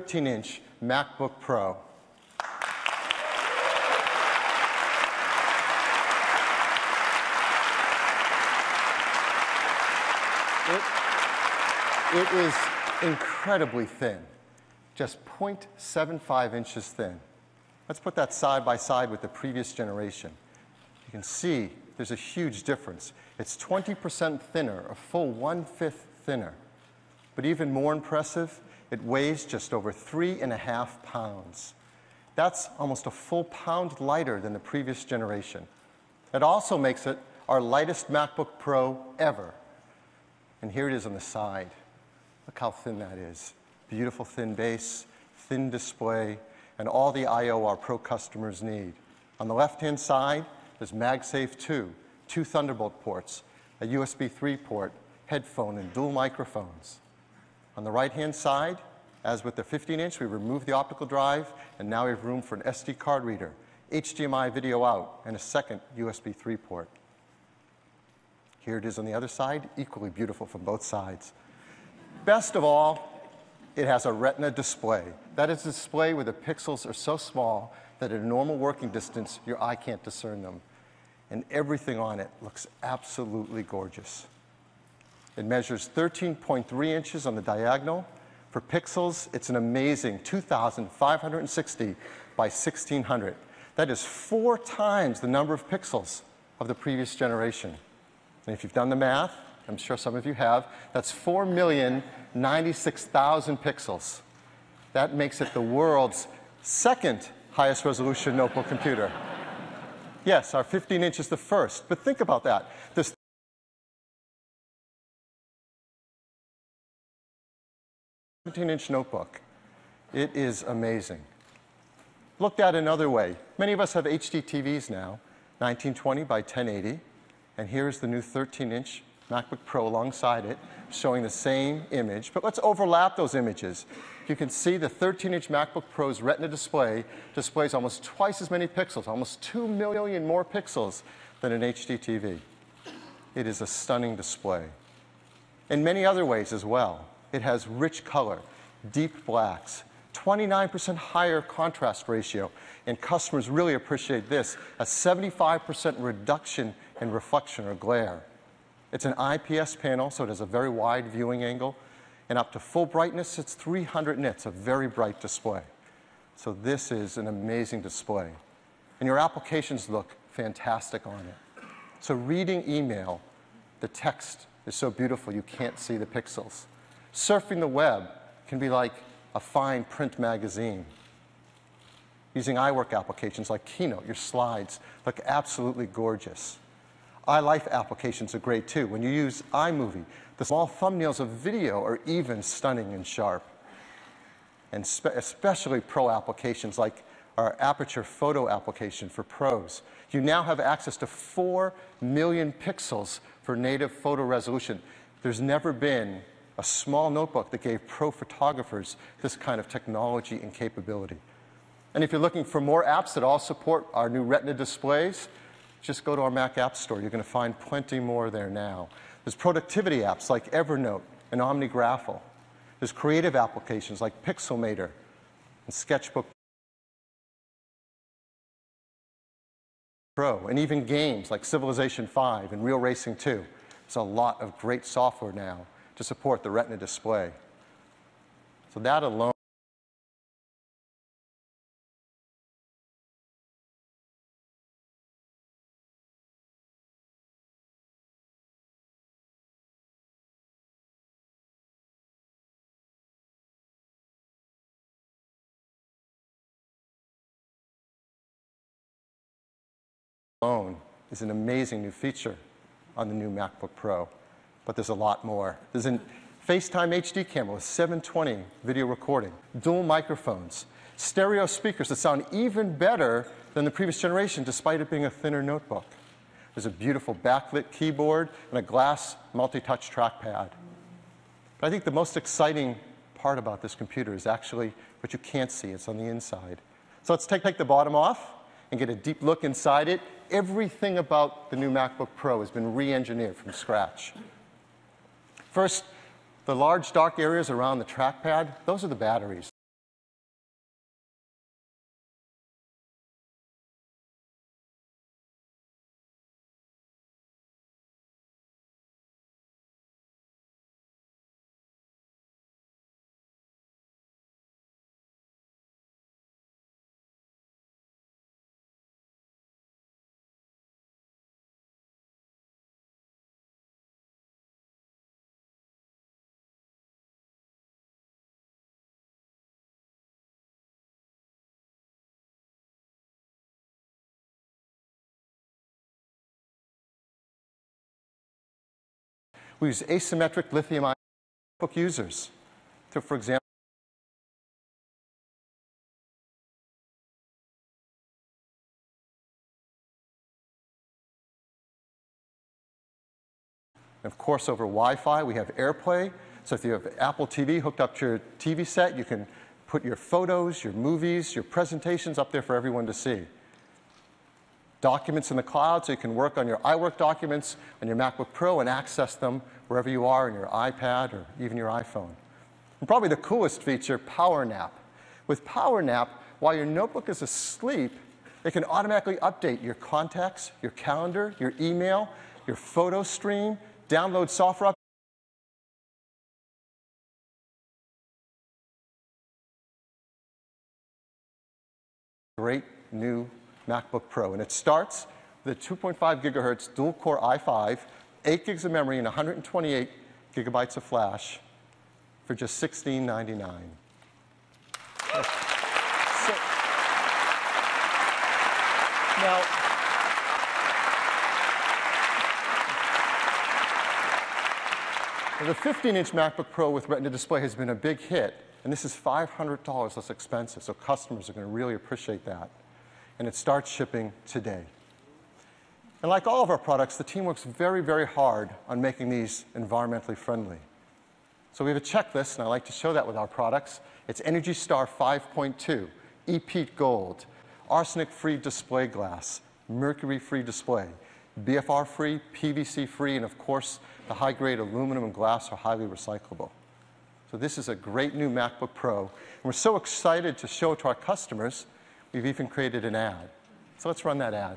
13-inch MacBook Pro. It is incredibly thin, just 0.75 inches thin. Let's put that side by side with the previous generation. You can see there's a huge difference. It's 20% thinner, a full 1/5 thinner. But even more impressive, it weighs just over 3.5 pounds. That's almost a full pound lighter than the previous generation. It also makes it our lightest MacBook Pro ever. And here it is on the side. Look how thin that is. Beautiful thin base, thin display, and all the I/O our Pro customers need. On the left-hand side, there's MagSafe 2, 2 Thunderbolt ports, a USB 3 port, headphone, and dual microphones. On the right-hand side, as with the 15-inch, we removed the optical drive, and now we have room for an SD card reader, HDMI video out, and a second USB 3 port. Here it is on the other side, equally beautiful from both sides. Best of all, it has a Retina display. That is a display where the pixels are so small that at a normal working distance, your eye can't discern them. And everything on it looks absolutely gorgeous. It measures 13.3 inches on the diagonal. For pixels, it's an amazing 2,560 by 1,600. That is 4 times the number of pixels of the previous generation. And if you've done the math, I'm sure some of you have, that's 4,096,000 pixels. That makes it the world's second highest resolution notebook computer. Yes, our 15-inch is the first, but think about that. This 17-inch notebook, it is amazing. Looked at another way, many of us have HD TVs now, 1920 by 1080, and here's the new 13-inch MacBook Pro alongside it, showing the same image. But let's overlap those images. You can see the 13-inch MacBook Pro's Retina display displays almost twice as many pixels, almost 2 million more pixels than an HD TV. It is a stunning display. In many other ways as well. It has rich color, deep blacks, 29% higher contrast ratio, and customers really appreciate this, a 75% reduction in reflection or glare. It's an IPS panel, so it has a very wide viewing angle, and up to full brightness, it's 300 nits, a very bright display. So this is an amazing display. And your applications look fantastic on it. So reading email, the text is so beautiful you can't see the pixels. Surfing the web can be like a fine print magazine. Using iWork applications like Keynote, your slides look absolutely gorgeous. iLife applications are great too. When you use iMovie, the small thumbnails of video are even stunning and sharp. And especially pro applications like our Aperture photo application for pros. You now have access to 4 million pixels for native photo resolution. There's never been a small notebook that gave pro photographers this kind of technology and capability. And if you're looking for more apps that all support our new Retina displays, just go to our Mac App Store. You're going to find plenty more there now. There's productivity apps like Evernote and OmniGraffle. There's creative applications like Pixelmator and Sketchbook Pro, and even games like Civilization 5 and Real Racing 2. There's a lot of great software now to support the Retina display. So that alone is an amazing new feature on the new MacBook Pro. But there's a lot more. There's a FaceTime HD camera with 720 video recording, dual microphones, stereo speakers that sound even better than the previous generation despite it being a thinner notebook. There's a beautiful backlit keyboard and a glass multi-touch trackpad. But I think the most exciting part about this computer is actually what you can't see. It's on the inside. So let's take the bottom off and get a deep look inside it. Everything about the new MacBook Pro has been re-engineered from scratch. First, the large dark areas around the trackpad, those are the batteries. We use asymmetric lithium-ion notebook users to, for example, of course, over Wi-Fi, we have AirPlay. So if you have Apple TV hooked up to your TV set, you can put your photos, your movies, your presentations up there for everyone to see. Documents in the cloud, so you can work on your iWork documents on your MacBook Pro and access them wherever you are on your iPad or even your iPhone. And probably the coolest feature, Power Nap. With Power Nap, while your notebook is asleep, it can automatically update your contacts, your calendar, your email, your photo stream, download software. Great new MacBook Pro. And it starts with a 2.5 gigahertz dual-core i5, 8 gigs of memory, and 128 gigabytes of flash for just $16.99. Now, the 15-inch MacBook Pro with Retina display has been a big hit, and this is $500 less expensive, so customers are going to really appreciate that. And it starts shipping today. And like all of our products, the team works very, very hard on making these environmentally friendly. So we have a checklist, and I like to show that with our products. It's Energy Star 5.2, EPEAT Gold, arsenic-free display glass, mercury-free display, BFR-free, PVC-free, and of course, the high-grade aluminum and glass are highly recyclable. So this is a great new MacBook Pro. And we're so excited to show it to our customers, we've even created an ad. So let's run that ad.